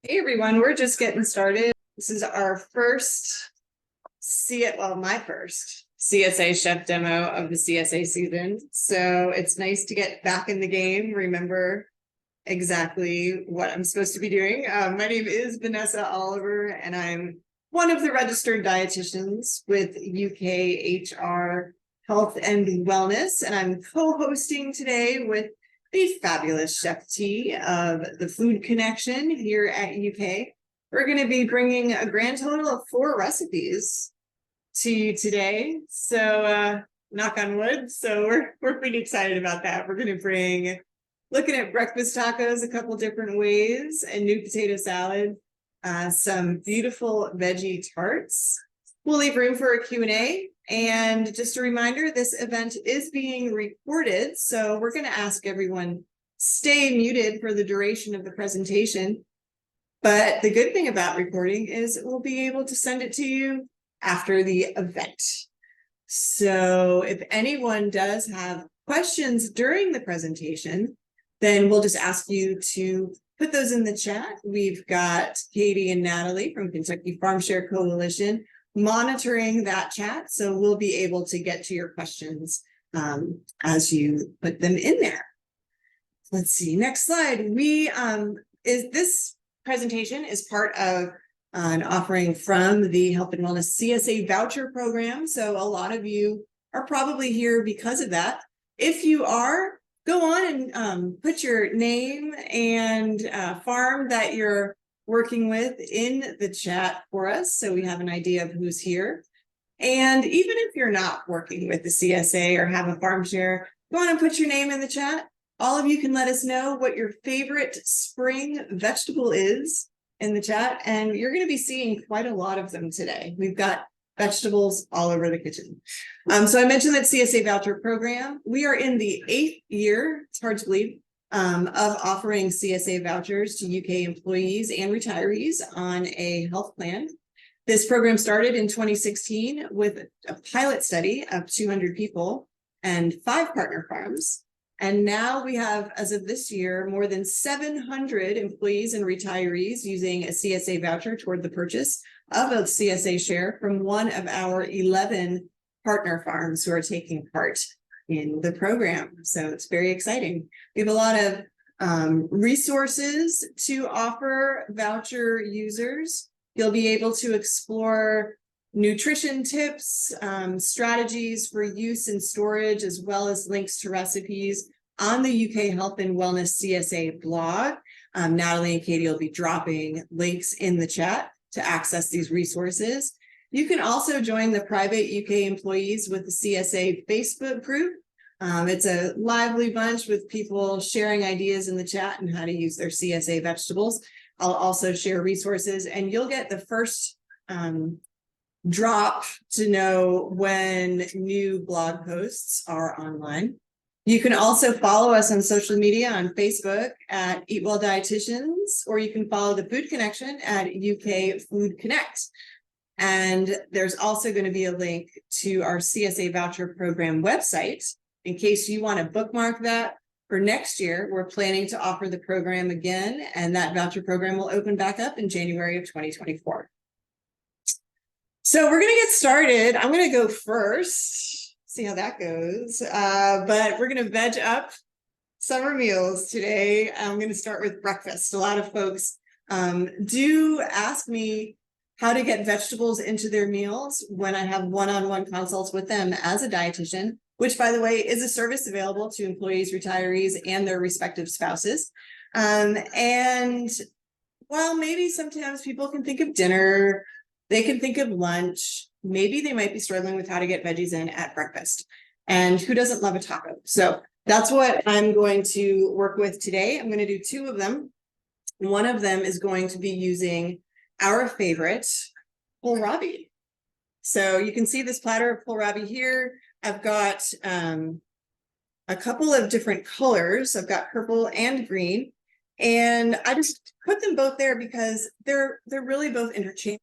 Hey everyone, we're just getting started. This is our my first CSA chef demo of the CSA season. So it's nice to get back in the game, remember exactly what I'm supposed to be doing. My name is Vanessa Oliver, and I'm one of the registered dietitians with UKHR Health and Wellness, and I'm co-hosting today with the fabulous Chef T of the Food Connection here at UK. We're going to be bringing a grand total of 4 recipes to you today. So knock on wood. So we're pretty excited about that. We're going to looking at breakfast tacos a couple different ways, and new potato salad, some beautiful veggie tarts. We'll leave room for a Q&A. And just a reminder, this event is being recorded, so we're going to ask everyone stay muted for the duration of the presentation. But the good thing about recording is we'll be able to send it to you after the event. So if anyone does have questions during the presentation, then we'll just ask you to put those in the chat. We've got Katie and Natalie from Kentucky Farm Share Coalition monitoring that chat, so we'll be able to get to your questions as you put them in there. Let's see, next slide. This presentation is part of an offering from the Health and Wellness CSA voucher program. So a lot of you are probably here because of that. If you are, go on and put your name and farm that you're working with in the chat for us, so we have an idea of who's here. And even if you're not working with the CSA or have a farm share, go on and put your name in the chat. All of you can let us know what your favorite spring vegetable is in the chat, and you're going to be seeing quite a lot of them today. We've got vegetables all over the kitchen. So I mentioned that CSA voucher program. We are in the 8th year, it's hard to believe, of offering CSA vouchers to UK employees and retirees on a health plan. This program started in 2016 with a pilot study of 200 people and 5 partner farms. And now we have, as of this year, more than 700 employees and retirees using a CSA voucher toward the purchase of a CSA share from one of our 11 partner farms who are taking part in the program. So it's very exciting. We have a lot of resources to offer voucher users. You'll be able to explore nutrition tips, strategies for use and storage, as well as links to recipes on the UK Health and Wellness CSA blog. Natalie and Katie will be dropping links in the chat to access these resources. You can also join the private UK employees with the CSA Facebook group. It's a lively bunch with people sharing ideas in the chat and how to use their CSA vegetables. I'll also share resources, and you'll get the first drop to know when new blog posts are online. You can also follow us on social media on Facebook at Eat Well Dietitians, or you can follow the Food Connection at UK Food Connect. And there's also going to be a link to our CSA voucher program website in case you want to bookmark that for next year. We're planning to offer the program again, and that voucher program will open back up in January of 2024. So we're going to get started. I'm going to go first, see how that goes. But we're going to veg up summer meals today. I'm going to start with breakfast. A lot of folks do ask me how to get vegetables into their meals when I have one-on-one consults with them as a dietitian, which, by the way, is a service available to employees, retirees, and their respective spouses. And while maybe sometimes people can think of dinner, they can think of lunch, maybe they might be struggling with how to get veggies in at breakfast. And who doesn't love a taco? So that's what I'm going to work with today. I'm going to do 2 of them. One of them is going to be using our favorite kohlrabi. So you can see this platter of kohlrabi here. I've got a couple of different colors. I've got purple and green, and I just put them both there because they're really both interchangeable.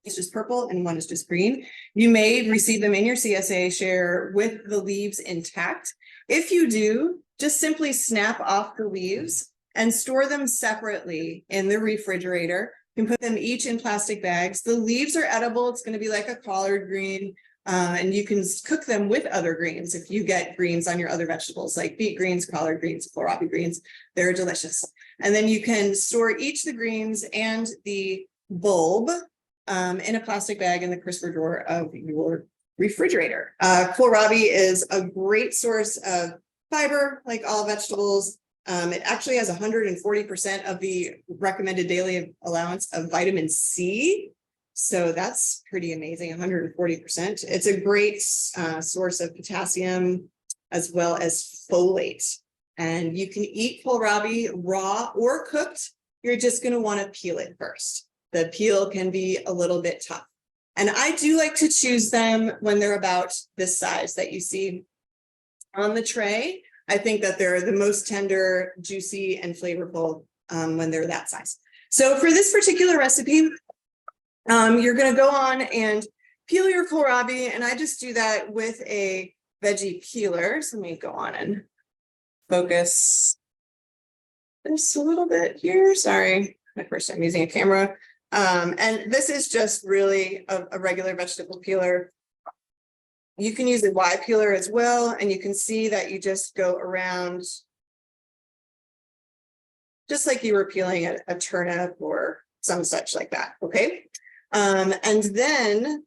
It's just purple and one is just green. You may receive them in your CSA share with the leaves intact. If you do, just simply snap off the leaves and store them separately in the refrigerator. You can put them each in plastic bags. The leaves are edible. It's going to be like a collard green. And you can cook them with other greens. If you get greens on your other vegetables, like beet greens, collard greens, kohlrabi greens, they're delicious. And then you can store each the greens and the bulb in a plastic bag in the crisper drawer of your refrigerator. Kohlrabi is a great source of fiber, like all vegetables. It actually has 140% of the recommended daily allowance of vitamin C. So that's pretty amazing, 140%. It's a great source of potassium as well as folate. And you can eat kohlrabi raw or cooked. You're just going to want to peel it first. The peel can be a little bit tough. And I do like to choose them when they're about this size that you see on the tray. I think that they're the most tender, juicy, and flavorful when they're that size. So for this particular recipe, you're going to go on and peel your kohlrabi, and I just do that with a veggie peeler. So let me go on and focus this a little bit here. Sorry, my first time using a camera. And this is just really a regular vegetable peeler. You can use a Y peeler as well, and you can see that you just go around just like you were peeling a turnip or some such like that, okay? And then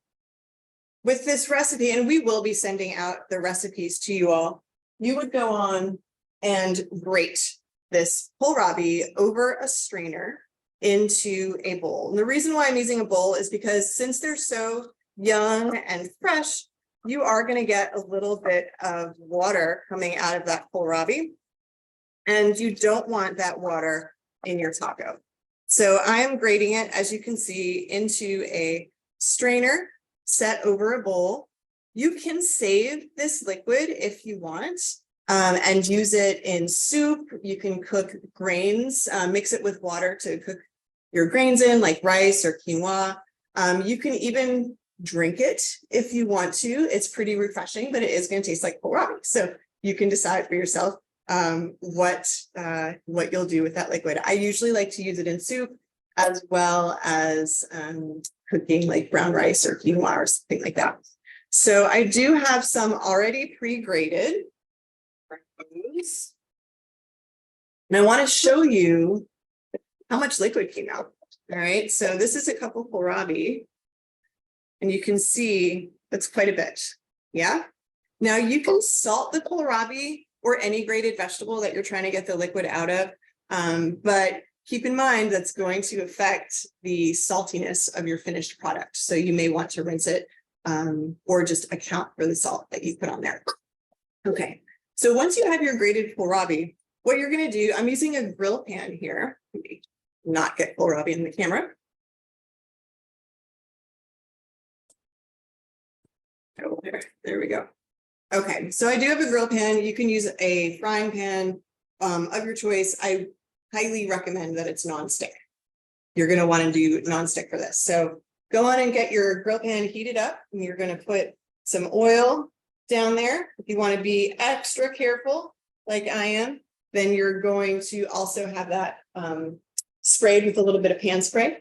with this recipe, and we will be sending out the recipes to you all, you would go on and grate this kohlrabi over a strainer into a bowl. And the reason why I'm using a bowl is because since they're so young and fresh, you are going to get a little bit of water coming out of that kohlrabi, and you don't want that water in your taco. So I am grating it, as you can see, into a strainer set over a bowl. You can save this liquid if you want and use it in soup. You can cook grains, mix it with water to cook your grains in, like rice or quinoa. You can even drink it if you want to. It's pretty refreshing, but it is going to taste like kohlrabi. So you can decide for yourself what you'll do with that liquid. I usually like to use it in soup as well as cooking like brown rice or quinoa or something like that. So I do have some already pre-grated. And I want to show you how much liquid came out. All right, so this is a cup of kohlrabi, and you can see that's quite a bit. Yeah. Now you can salt the kohlrabi or any grated vegetable that you're trying to get the liquid out of. But keep in mind that's going to affect the saltiness of your finished product. So you may want to rinse it or just account for the salt that you put on there. Okay, so once you have your grated kohlrabi, what you're going to do, I'm using a grill pan here. Not get kohlrabi in the camera. Oh, there we go. Okay, so I do have a grill pan. You can use a frying pan of your choice. I highly recommend that it's nonstick. You're going to want to do nonstick for this. So go on and get your grill pan heated up, and you're going to put some oil down there. If you want to be extra careful, like I am, then you're going to also have that sprayed with a little bit of pan spray.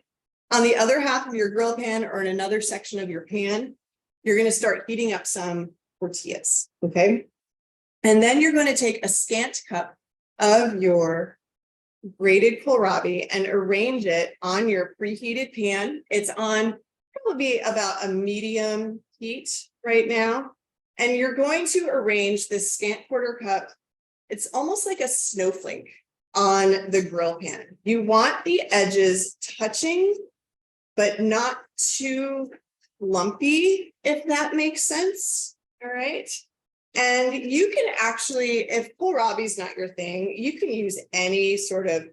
On the other half of your grill pan or in another section of your pan, you're going to start heating up some tortillas, okay? And then you're going to take a scant cup of your grated kohlrabi and arrange it on your preheated pan. It's on probably about a medium heat right now. And you're going to arrange this scant quarter cup. It's almost like a snowflake on the grill pan. You want the edges touching, but not too lumpy, if that makes sense. All right. And you can actually, if kohlrabi is not your thing, you can use any sort of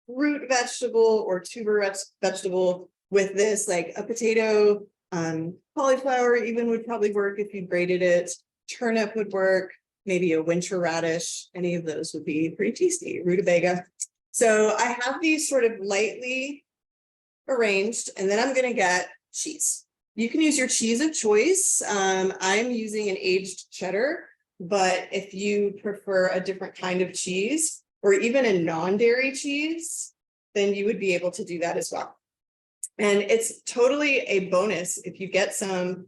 root vegetable or tuber vegetable with this, like a potato, cauliflower even would probably work if you grated it. Turnip would work, maybe a winter radish. Any of those would be pretty tasty, rutabaga. So I have these sort of lightly arranged, and then I'm going to get cheese. You can use your cheese of choice. I'm using an aged cheddar, but if you prefer a different kind of cheese, or even a non-dairy cheese, then you would be able to do that as well. And it's totally a bonus if you get some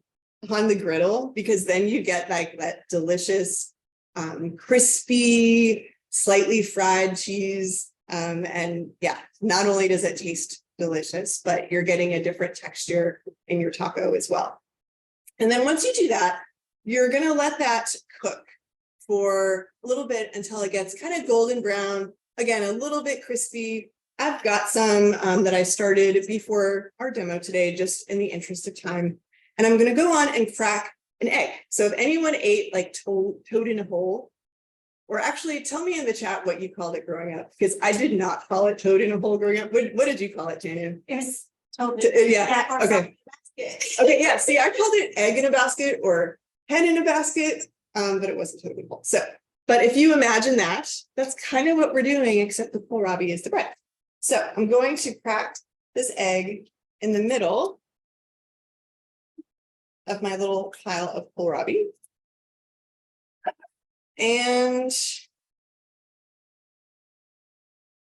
on the griddle, because then you get like that delicious, crispy, slightly fried cheese. And yeah, not only does it taste delicious, but you're getting a different texture in your taco as well. And then once you do that, you're going to let that cook for a little bit until it gets kind of golden brown. Again, a little bit crispy. I've got some that I started before our demo today, just in the interest of time. And I'm going to go on and crack an egg. So if anyone ate like toad in a hole, or actually tell me in the chat what you called it growing up, because I did not call it toad in a hole growing up. What did you call it, Tanya? It was toad. Yeah. Okay. Okay. Yeah. See, I called it egg in a basket or hen in a basket, but it wasn't toad in a hole. So, but if you imagine that, that's kind of what we're doing, except the kohlrabi is the bread. So I'm going to crack this egg in the middle of my little pile of kohlrabi. And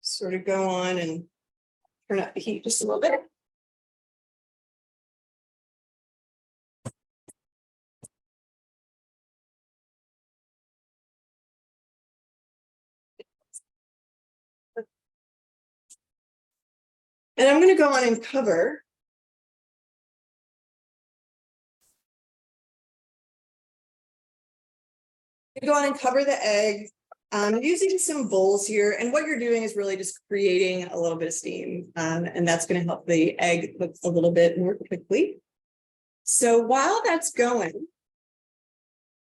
sort of go on and turn up the heat just a little bit. And I'm going to go on and cover the egg using some bowls here. And what you're doing is really just creating a little bit of steam. And that's going to help the egg cook a little bit more quickly. So while that's going,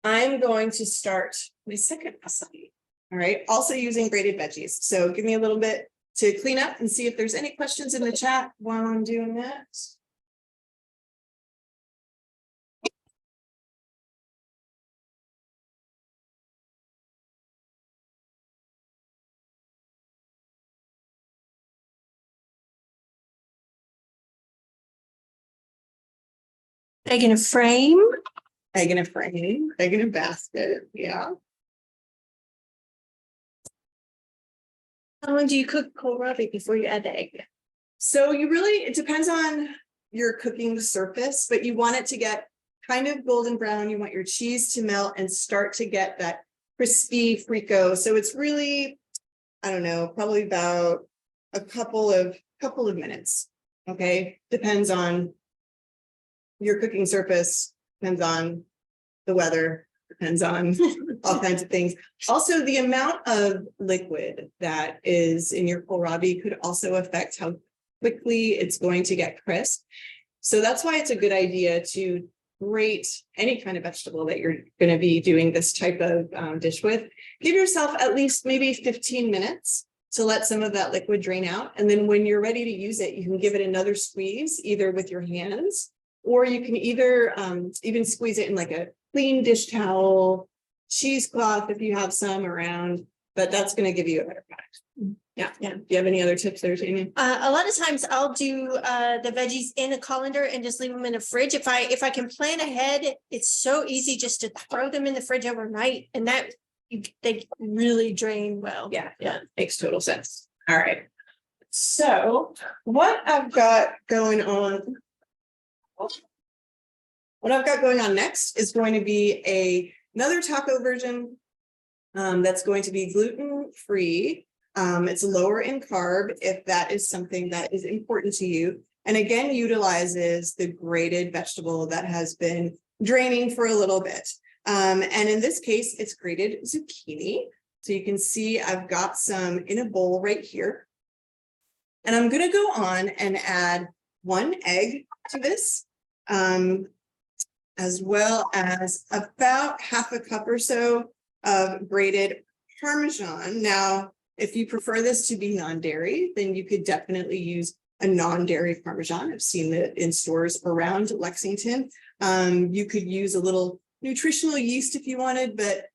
I'm going to start my second recipe. All right. Also using grated veggies. So give me a little bit to clean up and see if there's any questions in the chat while I'm doing that. Egg in a frame. Egg in a frame, egg in a basket. Yeah. How long do you cook kohlrabi before you add the egg? So it depends on your cooking surface, but you want it to get kind of golden brown. You want your cheese to melt and start to get that crispy frico. So it's really, I don't know, probably about a couple of minutes. Okay. Depends on your cooking surface, depends on the weather, depends on all kinds of things. Also, the amount of liquid that is in your kohlrabi could also affect how quickly it's going to get crisp. So that's why it's a good idea to grate any kind of vegetable that you're going to be doing this type of dish with. Give yourself at least maybe 15 minutes to let some of that liquid drain out. And then when you're ready to use it, you can give it another squeeze, either with your hands, or you can either even squeeze it in like a clean dish towel, cheesecloth if you have some around, but that's going to give you a better product. Yeah. Do you have any other tips there, Jamie? A lot of times I'll do the veggies in a colander and just leave them in the fridge. If I can plan ahead, it's so easy just to throw them in the fridge overnight, and they really drain well. Yeah, makes total sense. All right. So what I've got going on next is going to be another taco version that's going to be gluten-free. It's lower in carb if that is something that is important to you. And again, utilizes the grated vegetable that has been draining for a little bit. And in this case, it's grated zucchini. So you can see I've got some in a bowl right here. And I'm going to go on and add 1 egg to this, as well as about half a cup or so of grated Parmesan. Now, if you prefer this to be non-dairy, then you could definitely use a non-dairy Parmesan. I've seen that in stores around Lexington. You could use a little nutritional yeast if you wanted, but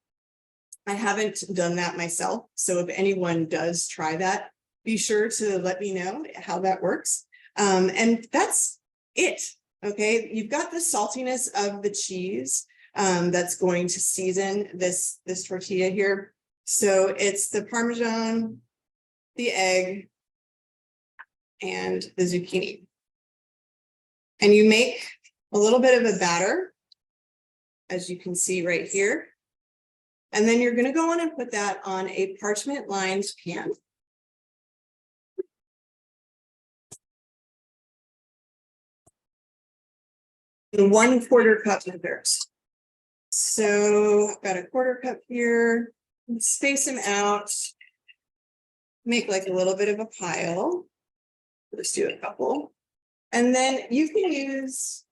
I haven't done that myself. So if anyone does try that, be sure to let me know how that works. And that's it. Okay, you've got the saltiness of the cheese that's going to season this tortilla here. So it's the Parmesan, the egg, and the zucchini. And you make a little bit of a batter, as you can see right here. And then you're going to go on and put that on a parchment lined pan. In 1/4 cup measures. So I've got a 1/4 cup here. Space them out. Make like a little bit of a pile. Let's do a couple. And then you can use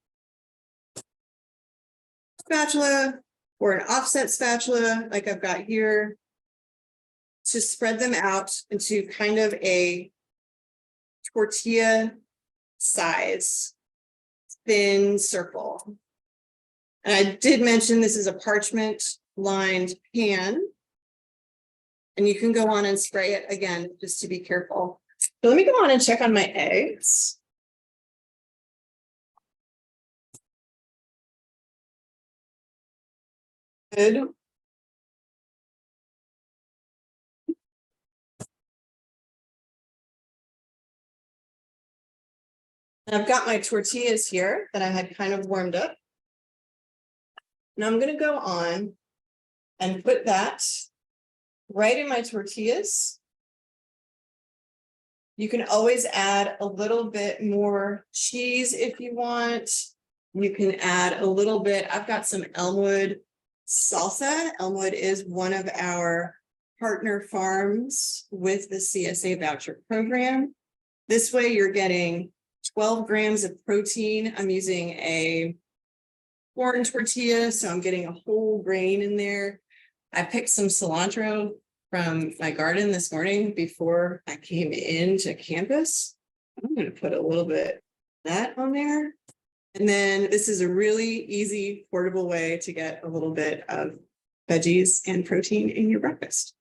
spatula or an offset spatula like I've got here to spread them out into kind of a tortilla size thin circle. And I did mention this is a parchment lined pan. And you can go on and spray it again, just to be careful. So let me go on and check on my eggs. Good. And I've got my tortillas here that I had kind of warmed up. Now I'm going to go on and put that right in my tortillas. You can always add a little bit more cheese if you want. You can add a little bit. I've got some Elmwood salsa. Elmwood is one of our partner farms with the CSA voucher program. This way you're getting 12 grams of protein. I'm using a corn tortilla, so I'm getting a whole grain in there. I picked some cilantro from my garden this morning before I came into campus. I'm going to put a little bit of that on there. And then this is a really easy, portable way to get a little bit of veggies and protein in your breakfast.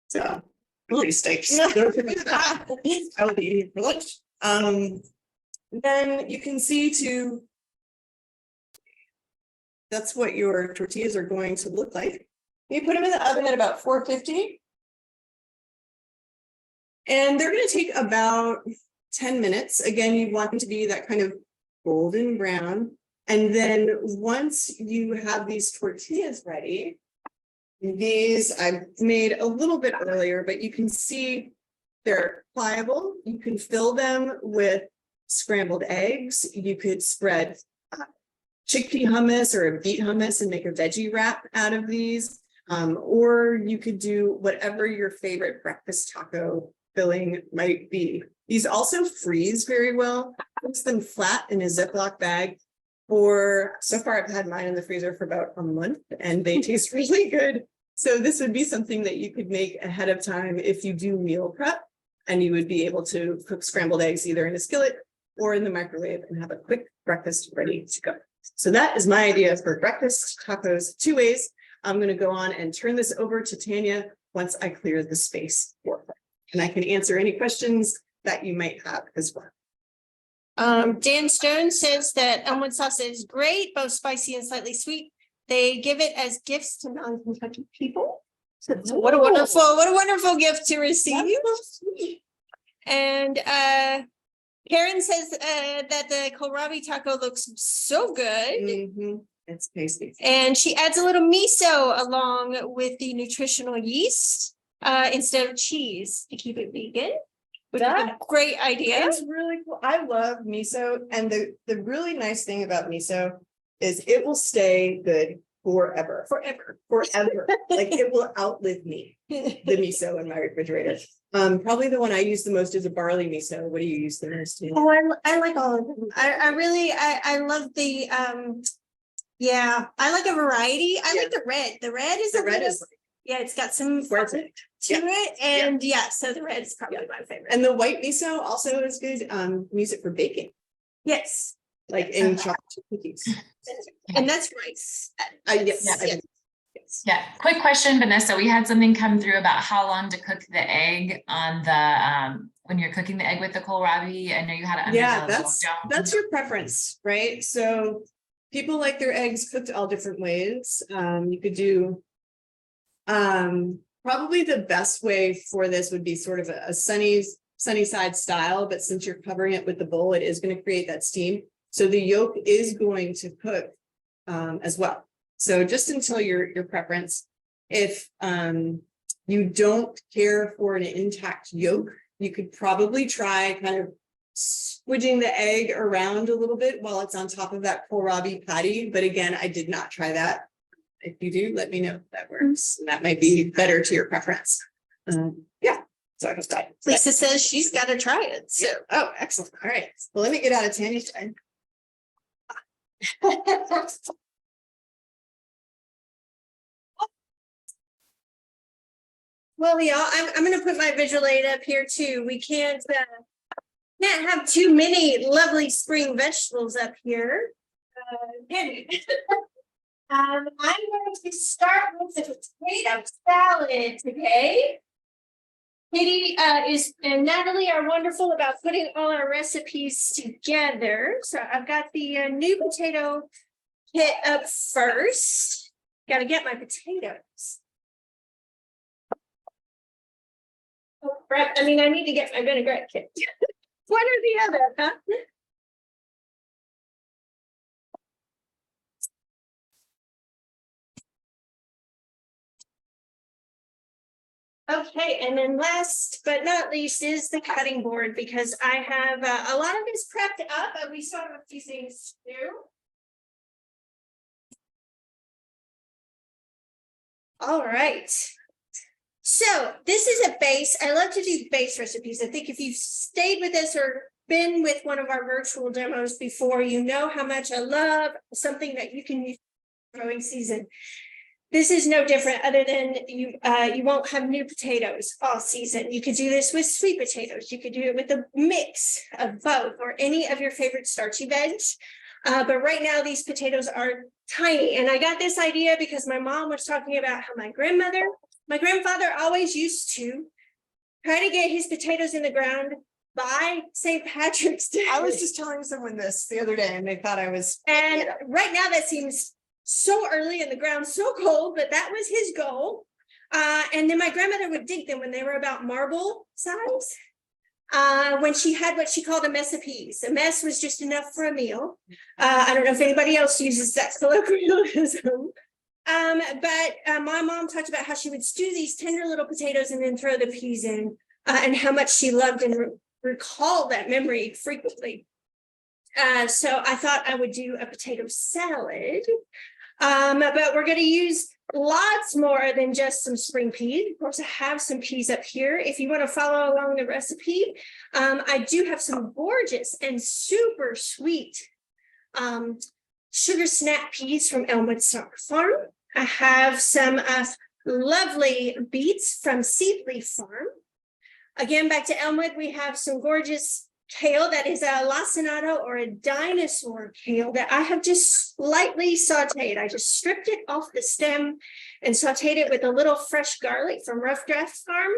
So, really steaks. Don't forget that. I will be eating for lunch. Then you can see too, that's what your tortillas are going to look like. You put them in the oven at about 450. And they're going to take about 10 minutes. Again, you want them to be that kind of golden brown. And then once you have these tortillas ready, these I made a little bit earlier, but you can see they're pliable. You can fill them with scrambled eggs. You could spread chickpea hummus or a beet hummus and make a veggie wrap out of these. Or you could do whatever your favorite breakfast taco filling might be. These also freeze very well. Puts them flat in a Ziploc bag. So far I've had mine in the freezer for about a month and they taste really good. So this would be something that you could make ahead of time if you do meal prep, and you would be able to cook scrambled eggs either in a skillet or in the microwave and have a quick breakfast ready to go. So that is my idea for breakfast tacos, 2 ways. I'm going to go on and turn this over to Tanya once I clear the space for her. And I can answer any questions that you might have as well. Dan Stone says that Elmwood salsa is great, both spicy and slightly sweet. They give it as gifts to non-Kentucky people. So what a wonderful gift to receive. And Karen says that the kohlrabi taco looks so good. Mm-hmm. It's tasty. And she adds a little miso along with the nutritional yeast instead of cheese to keep it vegan. Which is a great idea. It's really cool. I love miso. And the really nice thing about miso is it will stay good forever. Like it will outlive me, the miso in my refrigerator. Probably the one I use the most is a barley miso. What do you use the most? Oh, I like all of them. I love the I like a variety. I like the red. The red is it's got some to it. And so the red is probably my favorite. And the white miso also is good. Use it for baking. Yes. Like in chocolate cookies. And that's rice. Yes. Yeah. Quick question, Vanessa. We had something come through about how long to cook the egg on the when you're cooking the egg with the kohlrabi. I know you had it under that's your preference, right? So people like their eggs cooked all different ways. You could do probably Probably the best way for this would be sort of a sunny side style, but since you're covering it with the bowl, it is going to create that steam. So the yolk is going to cook as well. So just until your preference. If you don't care for an intact yolk, you could probably try kind of squidging the egg around a little bit while it's on top of that kohlrabi patty. But again, I did not try that. If you do, let me know if that works. And that might be better to your preference. Yeah. So I hope that. Lisa says she's got to try it. So, Oh, excellent. All right. Well, let me get out of Tammy's time. well, y'all, I'm going to put my visual aid up here too. We can't have too many lovely spring vegetables up here. Can we? I'm going to start with the potato salad today. Katie and Natalie are wonderful about putting all our recipes together. So I've got the new potato kit up first. Got to get my potatoes. Oh, right. I mean, I need to get my vinaigrette kit. One or the other, huh? Okay, and then last but not least is the cutting board, because I have a lot of this prepped up, and we still have a few things to do. All right. So this is a base. I love to do base recipes. I think if you've stayed with us or been with one of our virtual demos before, you know how much I love something that you can use growing season. This is no different, other than you won't have new potatoes all season. You could do this with sweet potatoes. You could do it with a mix of both or any of your favorite starchy veggies. But right now these potatoes are tiny. And I got this idea because my mom was talking about how my grandfather always used to try to get his potatoes in the ground by St. Patrick's Day. I was just telling someone this the other day and they thought I was. And right now that seems so early in the ground, so cold, but that was his goal. And then my grandmother would dig them when they were about marble size. When she had what she called a mess of peas. A mess was just enough for a meal. I don't know if anybody else uses that colloquialism. But my mom talked about how she would stew these tender little potatoes and then throw the peas in, and how much she loved and recall that memory frequently. So I thought I would do a potato salad. But we're going to use lots more than just some spring peas. Of course, I have some peas up here. If you want to follow along the recipe, I do have some gorgeous and super sweet sugar snap peas from Elmwood Star Farm. I have some lovely beets from Seedleaf Farm. Again, back to Elmwood, we have some gorgeous kale that is a lacinato or a dinosaur kale that I have just lightly sauteed. I just stripped it off the stem and sauteed it with a little fresh garlic from Rough Draft Farm.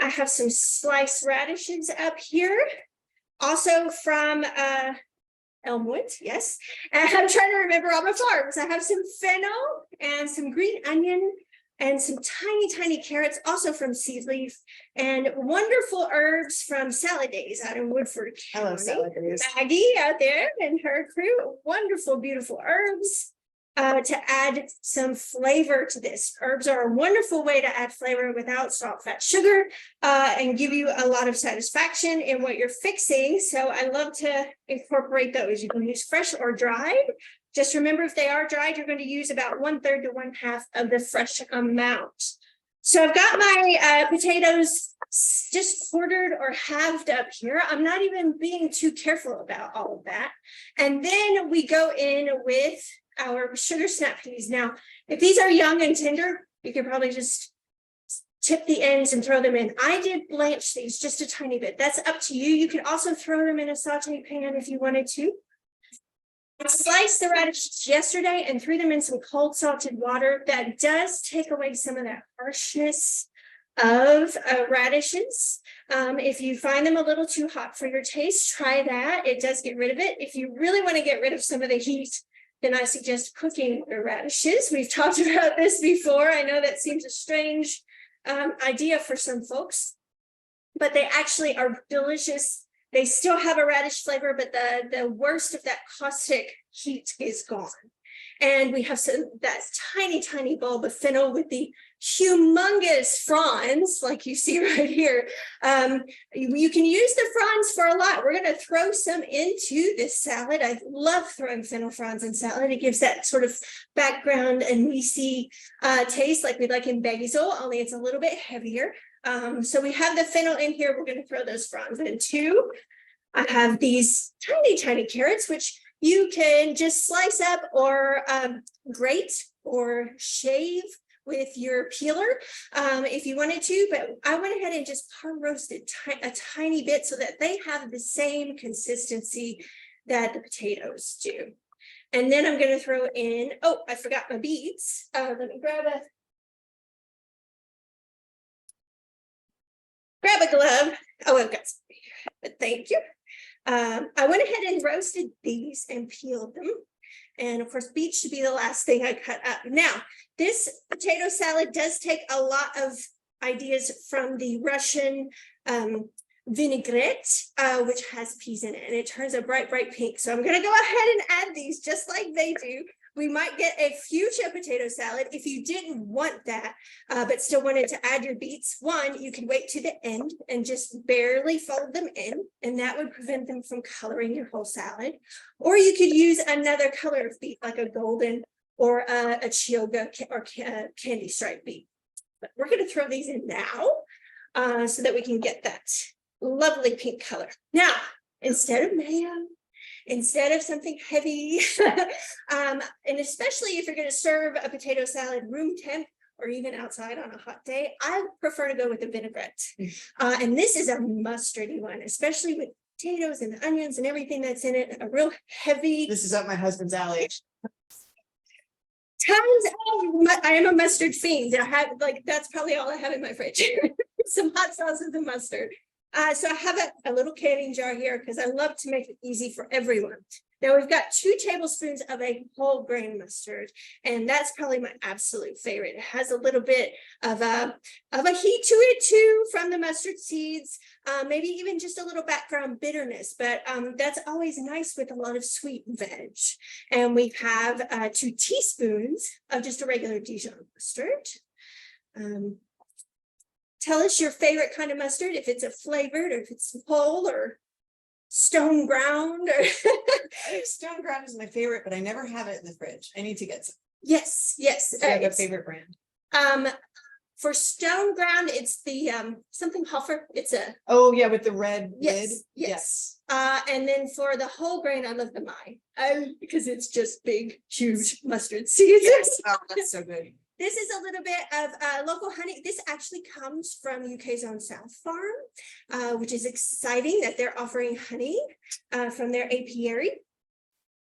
I have some sliced radishes up here, also from Elmwood, yes. And I'm trying to remember all my farms. I have some fennel and some green onion and some tiny, tiny carrots, also from Seedleaf, and wonderful herbs from Salad Days out in Woodford County. Hello, Salad Days. Maggie out there and her crew, wonderful, beautiful herbs to add some flavor to this. Herbs are a wonderful way to add flavor without salt, fat, sugar, and give you a lot of satisfaction in what you're fixing. So I love to incorporate those. You can use fresh or dried. Just remember, if they are dried, you're going to use about 1/3 to 1/2 of the fresh amount. So I've got my potatoes just quartered or halved up here. I'm not even being too careful about all of that. And then we go in with our sugar snap peas. Now, if these are young and tender, you can probably just tip the ends and throw them in. I did blanch these just a tiny bit. That's up to you. You could also throw them in a saute pan if you wanted to. I sliced the radishes yesterday and threw them in some cold salted water. That does take away some of that harshness of radishes. If you find them a little too hot for your taste, try that. It does get rid of it. If you really want to get rid of some of the heat, then I suggest cooking the radishes. We've talked about this before. I know that seems a strange idea for some folks, but they actually are delicious. They still have a radish flavor, but the worst of that caustic heat is gone. And we have that tiny bulb of fennel with the humongous fronds, like you see right here. You can use the fronds for a lot. We're going to throw some into this salad. I love throwing fennel fronds in salad. It gives that sort of background and meaty taste like we like in basil, only it's a little bit heavier. So we have the fennel in here. We're going to throw those fronds in too. I have these tiny carrots, which you can just slice up or grate or shave with your peeler if you wanted to, but I went ahead and just par roasted a tiny bit so that they have the same consistency that the potatoes do. And then I'm going to throw in, oh, I forgot my beets. Let me grab a glove. Oh, I've got some, but thank you. I went ahead and roasted these and peeled them. And of course, beets should be the last thing I cut up. Now, this potato salad does take a lot of ideas from the Russian vinaigrette, which has peas in it, and it turns a bright pink. So I'm going to go ahead and add these just like they do. We might get a fuchsia potato salad if you didn't want that, but still wanted to add your beets. One, you can wait to the end and just barely fold them in, and that would prevent them from coloring your whole salad. Or you could use another color of beet, like a golden or a chioga or candy stripe beet. But we're going to throw these in now so that we can get that lovely pink color. Now, instead of mayo, instead of something heavy, and especially if you're going to serve a potato salad room temp or even outside on a hot day, I prefer to go with a vinaigrette. And this is a mustardy one, especially with potatoes and the onions and everything that's in it, a real heavy. This is up my husband's alley. I am a mustard fiend. I have that's probably all I have in my fridge. Some hot sauces and mustard. So I have a little canning jar here because I love to make it easy for everyone. Now we've got 2 tablespoons of a whole grain mustard, and that's probably my absolute favorite. It has a little bit of a heat to it too from the mustard seeds, maybe even just a little background bitterness, but that's always nice with a lot of sweet veg. And we have 2 teaspoons of just a regular Dijon mustard. Tell us your favorite kind of mustard, if it's a flavored or if it's whole or stone ground. Or Stone ground is my favorite, but I never have it in the fridge. I need to get some. Yes. Do you have a favorite brand? For stone ground, it's the something Hofer. It's a With the red lid. Yes. And then for the whole grain, I love the Mai because it's just big, huge mustard seeds. Yes. Oh, that's so good. This is a little bit of local honey. This actually comes from UK's own South Farm, which is exciting that they're offering honey from their apiary.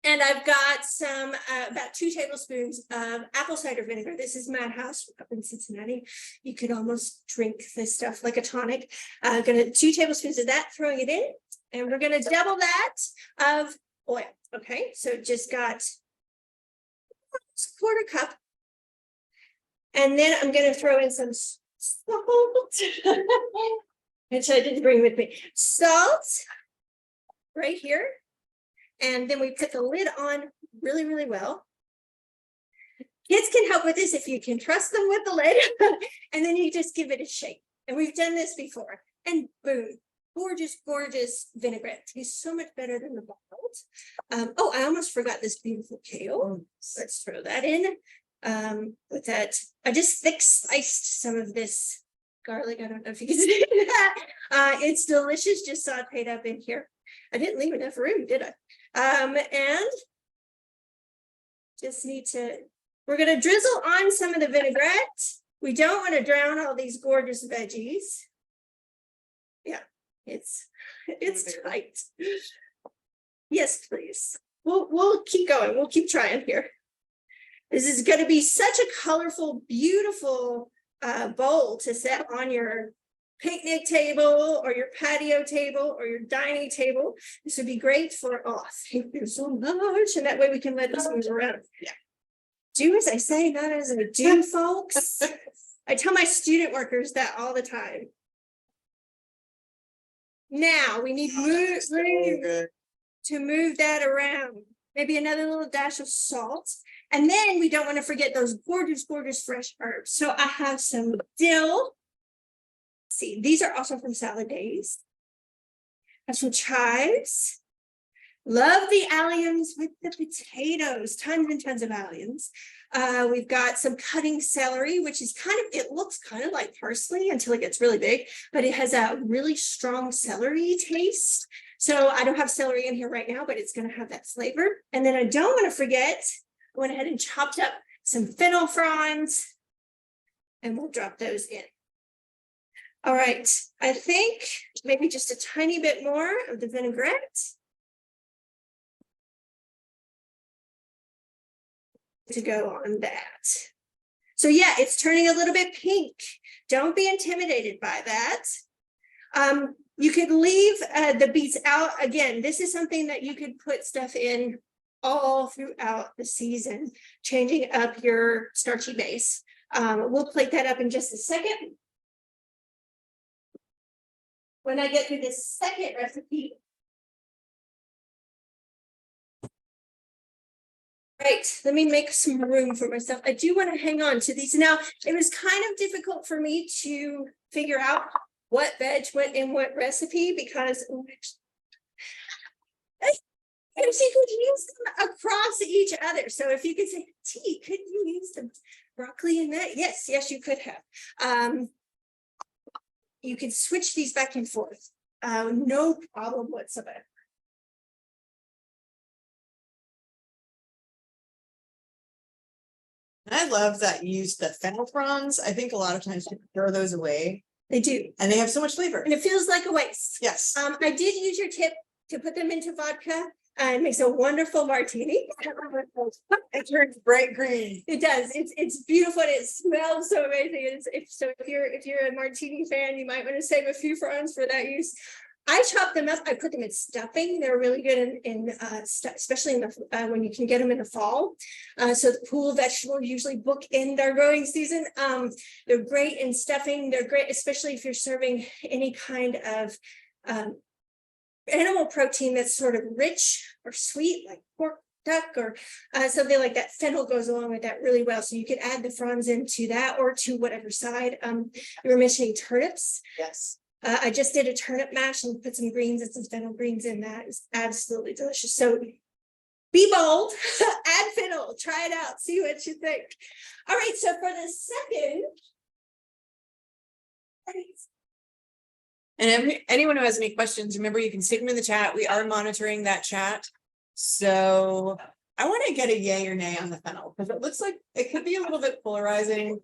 And I've got some, about 2 tablespoons of apple cider vinegar. This is Madhouse up in Cincinnati. You could almost drink this stuff like a tonic. Gonna 2 tablespoons of that, throwing it in. And we're gonna double that of oil. Okay, so just got a 1/4 cup. And then I'm going to throw in some salt, which I didn't bring with me. Salt right here. And then we put the lid on really well. Kids can help with this if you can trust them with the lid. And then you just give it a shake. And we've done this before. And boom, gorgeous vinaigrette. Tastes so much better than the bottled. I almost forgot this beautiful kale. Let's throw that in. With that, I just thick sliced some of this garlic. I don't know if you can see that. It's delicious, just sauteed up in here. I didn't leave enough room, did I? And just need to, we're going to drizzle on some of the vinaigrette. We don't want to drown all these gorgeous veggies. Yeah, it's tight. Yes, please. We'll keep going. We'll keep trying here. This is going to be such a colorful, beautiful bowl to set on your picnic table or your patio table or your dining table. This would be great for, thank you so much. And that way we can let this move around. Yeah. Do as I say, not as I do, folks. I tell my student workers that all the time. Now we need to move that around. Maybe another little dash of salt. And then we don't want to forget those gorgeous, gorgeous fresh herbs. So I have some dill. Let's see, these are also from Salad Days. I have some chives. Love the alliums with the potatoes, tons and tons of alliums. We've got some cutting celery, which is it looks kind of like parsley until it gets really big, but it has a really strong celery taste. So I don't have celery in here right now, but it's going to have that flavor. And then I don't want to forget, I went ahead and chopped up some fennel fronds, and we'll drop those in. All right, I think maybe just a tiny bit more of the vinaigrette. To go on that. So yeah, it's turning a little bit pink. Don't be intimidated by that. You could leave the beets out. Again, this is something that you could put stuff in all throughout the season, changing up your starchy base. We'll plate that up in just a second. When I get to this second recipe, right, let me make some room for myself. I do want to hang on to these. Now, it was kind of difficult for me to figure out what veg went in what recipe because I could use them across each other. So if you could say, T, could you use the broccoli in that? Yes, yes, you could have. You can switch these back and forth. No problem whatsoever. I love that you use the fennel fronds. I think a lot of times people throw those away. They do. And they have so much flavor. And it feels like a waste. Yes. I did use your tip to put them into vodka. It makes a wonderful martini. It turns bright green. It does. It's beautiful. And it smells so amazing. If you're a martini fan, you might want to save a few fronds for that use. I chop them up. I put them in stuffing. They're really good especially in the when you can get them in the fall. So the pool vegetables usually bookend our growing season. They're great in stuffing. They're great, especially if you're serving any kind of animal protein that's sort of rich or sweet, like pork, duck, or something like that. Fennel goes along with that really well. So you could add the fronds into that or to whatever side. You were mentioning turnips. Yes. I just did a turnip mash and put some greens and some fennel greens in that. It's absolutely delicious. So be bold, add fennel, try it out, see what you think. All right, so for the second. And anyone who has any questions, remember you can stick them in the chat. We are monitoring that chat. So I want to get a yay or nay on the fennel because it looks like it could be a little bit polarizing.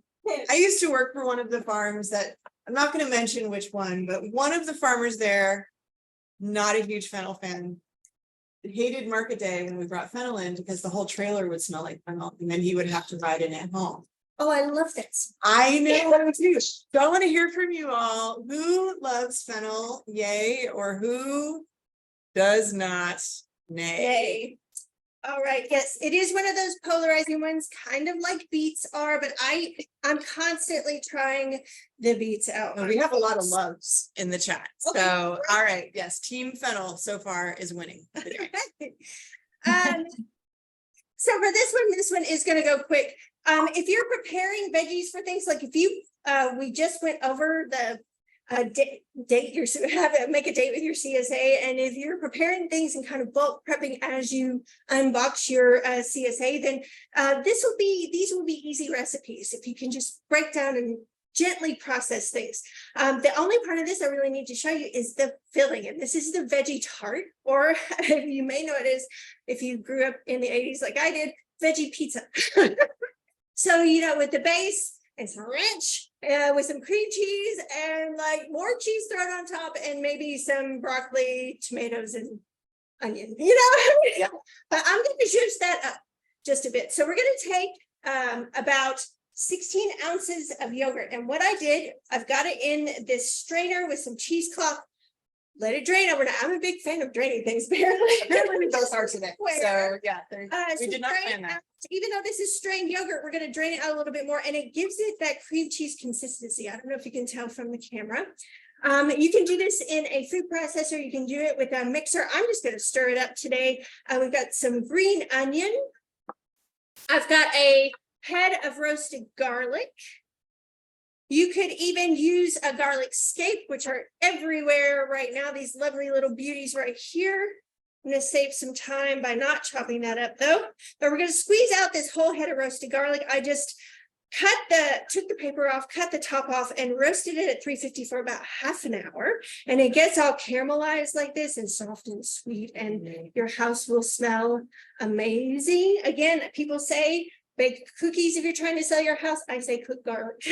I used to work for one of the farms that I'm not going to mention which one, but one of the farmers there, not a huge fennel fan, hated market day when we brought fennel in because the whole trailer would smell like fennel and then he would have to ride in at home. Oh, I love this. I know too. So I want to hear from you all. Who loves fennel? Yay, or who does not? Nay. Yay. All right. Yes, it is one of those polarizing ones, kind of like beets are, but I'm constantly trying the beets out. Well, we have a lot of loves in the chat. Okay, So, great. all right. Yes, Team Fennel so far is winning. So for this one is going to go quick. If you're preparing veggies for things like we just went over the make a date with your CSA, and if you're preparing things and kind of bulk prepping as you unbox your CSA, then these will be easy recipes if you can just break down and gently process things. The only part of this I really need to show you is the filling, and this is the veggie tart, or you may know it as, if you grew up in the 80s like I did, veggie pizza. So with the base and some ranch with some cream cheese and like more cheese thrown on top and maybe some broccoli, tomatoes, and onion, Yeah. But I'm going to juice that up just a bit. So we're going to take about 16 ounces of yogurt. And what I did, I've got it in this strainer with some cheesecloth. let it drain overnight. I'm a big fan of draining things, apparently. Apparently we both are today. Where? So yeah, we So did not drain plan that. out- Even though this is strained yogurt, we're gonna drain it out a little bit more and it gives it that cream cheese consistency. I don't know if you can tell from the camera. You can do this in a food processor. You can do it with a mixer. I'm just gonna stir it up today. We've got some green onion. I've got a head of roasted garlic. You could even use a garlic scape, which are everywhere right now. These lovely little beauties right here. I'm gonna save some time by not chopping that up though. But we're gonna squeeze out this whole head of roasted garlic. I just took the paper off, cut the top off and roasted it at 350 for about half an hour. And it gets all caramelized like this and soft and sweet and your house will smell amazing. Again, people say bake cookies if you're trying to sell your house. I say cook garlic.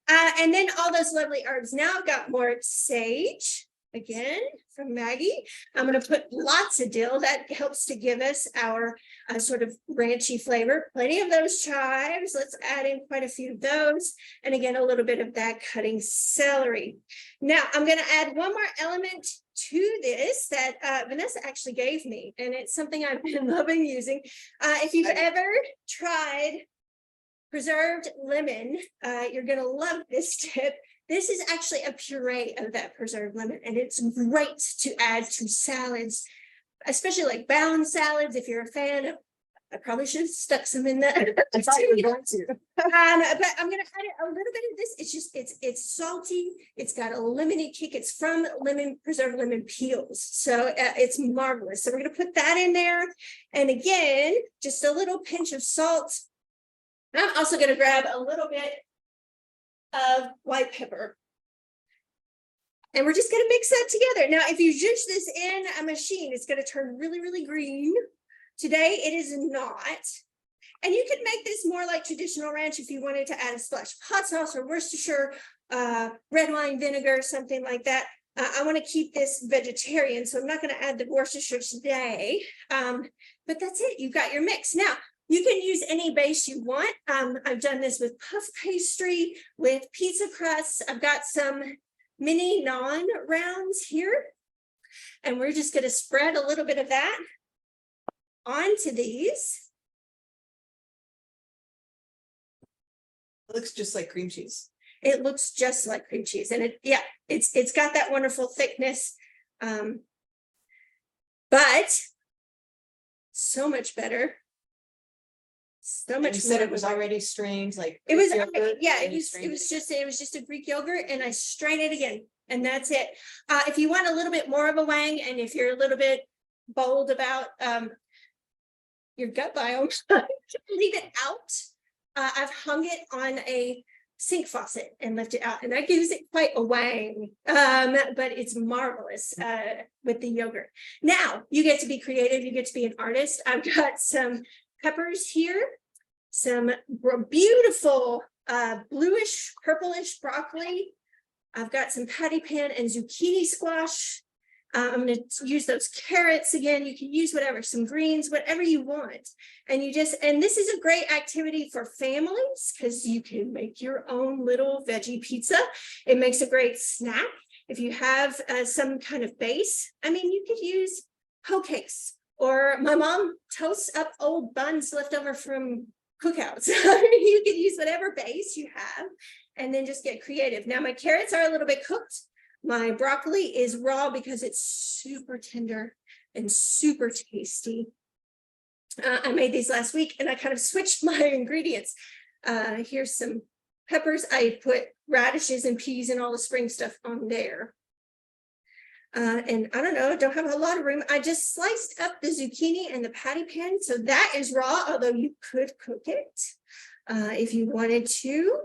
And then all those lovely herbs. Now I've got more sage, again, from Maggie. I'm going to put lots of dill. That helps to give us our sort of ranchy flavor. Plenty of those chives. Let's add in quite a few of those. And again, a little bit of that cutting celery. Now I'm going to add one more element to this that Vanessa actually gave me. And it's something I've been loving using. If you've ever tried preserved lemon, you're going to love this tip. This is actually a puree of that preserved lemon, and it's great to add to salads, especially like bound salads. If you're a fan, I probably should have stuck some in there. I thought you were going to. But I'm going to add a little bit of this. It's just, it's salty. It's got a lemony kick. It's from preserved lemon peels. So it's marvelous. So we're going to put that in there. And again, just a little pinch of salt. I'm also going to grab a little bit of white pepper. And we're just going to mix that together. Now, if you juice this in a machine, it's going to turn really, really green. Today, it is not. And you can make this more like traditional ranch if you wanted to add a splash of hot sauce or Worcestershire, red wine vinegar, something like that. I want to keep this vegetarian, so I'm not going to add the Worcestershire today. But that's it. You've got your mix. Now, you can use any base you want. I've done this with puff pastry, with pizza crusts. I've got some mini naan rounds here. And we're just going to spread a little bit of that onto these. It looks just like cream cheese. It looks just like cream cheese. And it's got that wonderful thickness. But so much better. So much. You said it was already strained, like it was, yogurt, yeah, and it you was strained just a Greek yogurt and I strain it again and that's it. If you want a little bit more of a wang and if you're a little bit bold about your gut biome, leave it out. I've hung it on a sink faucet and left it out and that gives it quite a wang, but it's marvelous with the yogurt. Now you get to be creative, you get to be an artist. I've got some peppers here, some beautiful bluish purplish broccoli. I've got some patty pan and zucchini squash. I'm going to use those carrots again. You can use whatever, some greens, whatever you want. And this is a great activity for families because you can make your own little veggie pizza. It makes a great snack. If you have some kind of base, I mean, you could use hoe cakes. Or my mom toasts up old buns left over from cookouts. You can use whatever base you have and then just get creative. Now my carrots are a little bit cooked. My broccoli is raw because it's super tender and super tasty. I made these last week and I kind of switched my ingredients. Here's some peppers. I put radishes and peas and all the spring stuff on there. And I don't know, don't have a lot of room. I just sliced up the zucchini and the patty pan. So that is raw, although you could cook it if you wanted to.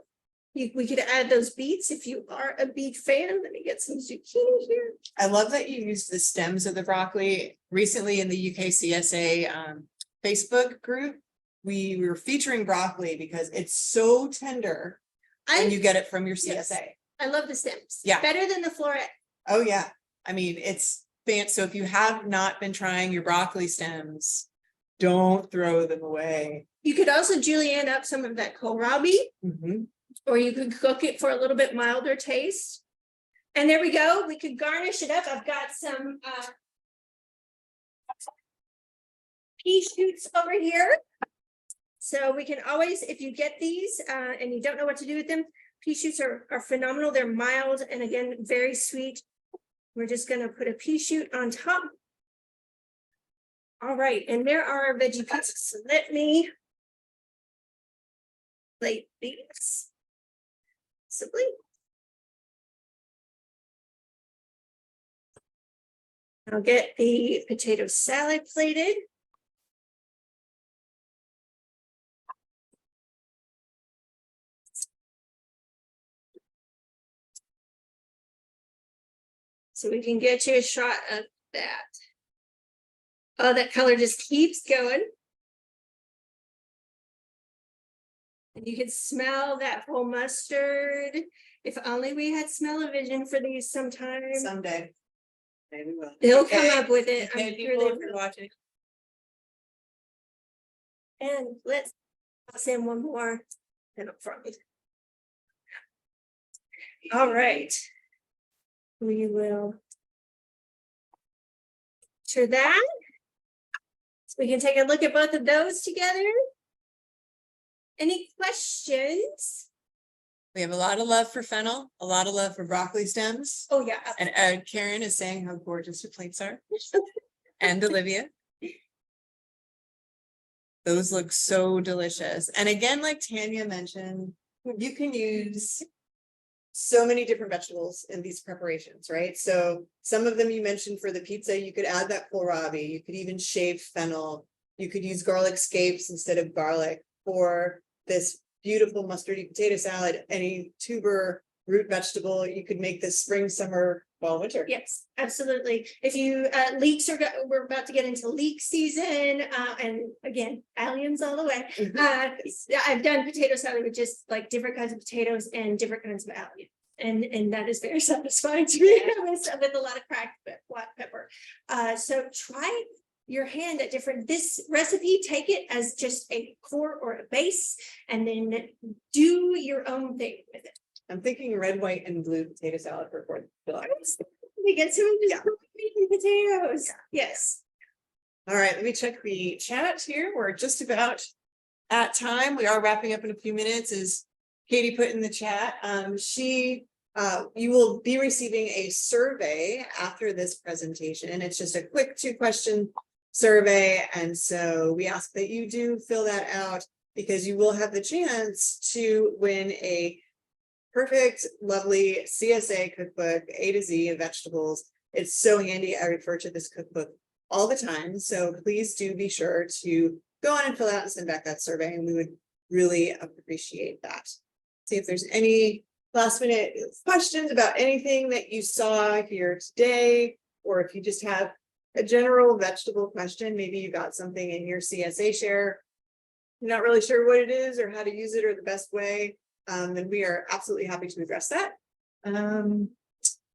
We could add those beets if you are a beet fan. Let me get some zucchini here. I love that you used the stems of the broccoli. Recently in the UK CSA Facebook group, we were featuring broccoli because it's so tender and you get it from your CSA. Yes, I love the stems. Yeah. Better than the floret. Oh yeah. I mean, it's fancy. So if you have not been trying your broccoli stems, don't throw them away. You could also julienne up some of that kohlrabi, Mm-hmm. or you could cook it for a little bit milder taste. And there we go. We could garnish it up. I've got some pea shoots over here. So we can always, if you get these and you don't know what to do with them, pea shoots are phenomenal. They're mild and again, very sweet. We're just going to put a pea shoot on top. All right, and there are our veggie pizzas. So let me plate these simply. I'll get the potato salad plated. So we can get you a shot of that. Oh, that color just keeps going. And you can smell that whole mustard. If only we had smell-o-vision for these sometime. Someday. Maybe we will. They'll Okay. come up with it. Okay, I'm sure people, they if you're will. watching. And let's send one more and up front. All right. We will share that. So we can take a look at both of those together. Any questions? We have a lot of love for fennel, a lot of love for broccoli stems. Oh, yeah. And Karen is saying how gorgeous your plates are. And Olivia. Those look so delicious. And again, like Tanya mentioned, you can use so many different vegetables in these preparations, right? So some of them you mentioned for the pizza, you could add that kohlrabi, you could even shave fennel, you could use garlic scapes instead of garlic. For this beautiful mustardy potato salad, any tuber root vegetable, you could make this spring, summer, fall, winter. Yes, absolutely. If you leeks are, we're about to get into leek season, and again, alliums all the way. I've done potato salad with just like different kinds of potatoes and different kinds of allium. And that is very satisfying to me with a lot of cracked black pepper. So try your hand at different, this recipe, take it as just a core or a base, and then do your own thing with it. I'm thinking red, white, and blue potato salad for 4th of July. We get some potatoes. Yes. All right, let me check the chat here. We're just about at time. We are wrapping up in a few minutes, as Katie put in the chat. You will be receiving a survey after this presentation, and it's just a quick 2-question survey. And so we ask that you do fill that out, because you will have the chance to win a perfect, lovely CSA cookbook, A to Z of vegetables. It's so handy. I refer to this cookbook all the time. So please do be sure to go on and fill out and send back that survey. And we would really appreciate that. See if there's any last minute questions about anything that you saw here today, or if you just have a general vegetable question, maybe you got something in your CSA share, you're not really sure what it is or how to use it or the best way, then we are absolutely happy to address that.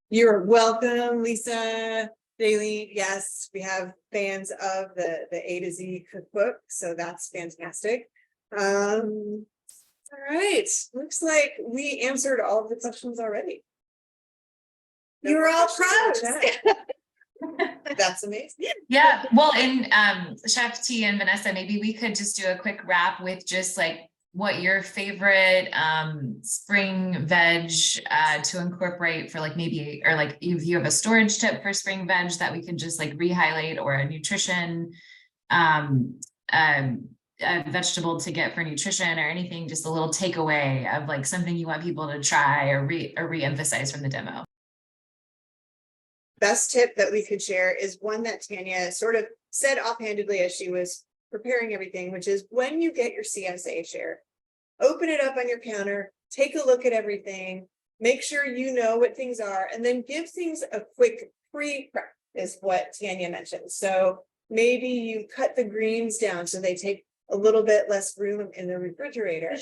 You're welcome, Lisa, Daily. Yes, we have fans of the A to Z cookbook, so that's fantastic. All right, looks like we answered all of the questions already. You were all pros. That's amazing. Yeah, well, and Chef T and Vanessa, maybe we could just do a quick wrap with just like what your favorite spring veg to incorporate for, like, maybe, or like if you have a storage tip for spring veg that we could just like re-highlight, or a nutrition a vegetable to get for nutrition, or anything, just a little takeaway of like something you want people to try or re-emphasize from the demo. Best tip that we could share is one that Tanya sort of said offhandedly as she was preparing everything, which is when you get your CSA share, open it up on your counter, take a look at everything, make sure you know what things are, and then give things a quick pre-prep is what Tanya mentioned. So maybe you cut the greens down so they take a little bit less room in the refrigerator.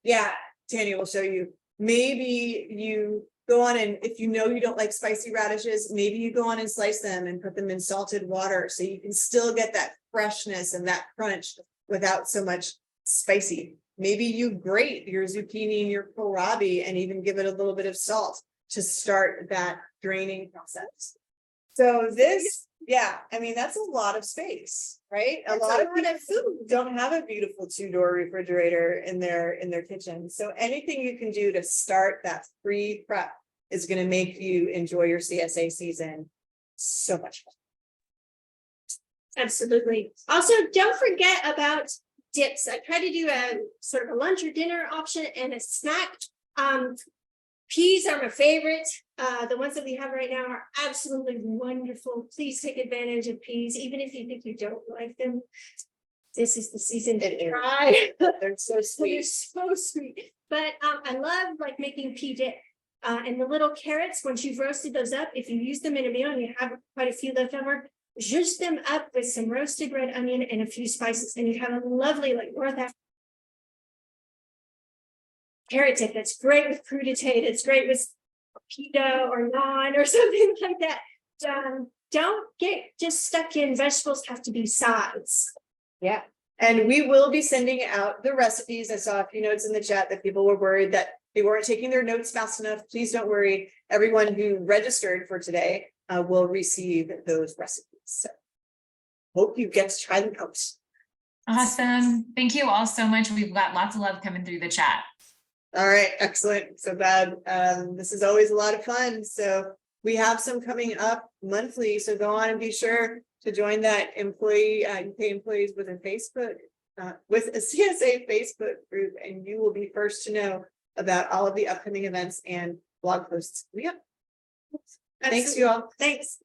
Yeah, Tanya will show you. Maybe you go on, and if you know you don't like spicy radishes, maybe you go on and slice them and put them in salted water so you can still get that freshness and that crunch without so much spicy. Maybe you grate your zucchini and your kohlrabi and even give it a little bit of salt to start that draining process. So this, yeah, I mean, that's a lot of space, right? A lot of people don't have a beautiful 2-door refrigerator in their kitchen. So anything you can do to start that pre-prep is going to make you enjoy your CSA season so much fun. Absolutely. Also, don't forget about dips. I try to do a sort of a lunch or dinner option and a snack. Peas are my favorite. The ones that we have right now are absolutely wonderful. Please take advantage of peas, even if you think you don't like them. This is the season to try. They're so sweet. They're so sweet. But I love like making pea dip. And the little carrots, once you've roasted those up, if you use them in a meal and you have quite a few left over, zhuzh them up with some roasted red onion and a few spices, and you have a lovely like North African carrot dip that's great with crudité. It's great with pita or naan or something like that. Don't get just stuck in vegetables have to be sides. Yeah. And we will be sending out the recipes. I saw a few notes in the chat that people were worried that they weren't taking their notes fast enough. Please don't worry. Everyone who registered for today will receive those recipes. So hope you get to try them out. Awesome. Thank you all so much. We've got lots of love coming through the chat. All right, excellent. So bad. This is always a lot of fun. So we have some coming up monthly. So go on and be sure to join that employee, UK employees with a Facebook, with a CSA Facebook group, and you will be first to know about all of the upcoming events and blog posts. Yep. Thanks, you all. Thanks.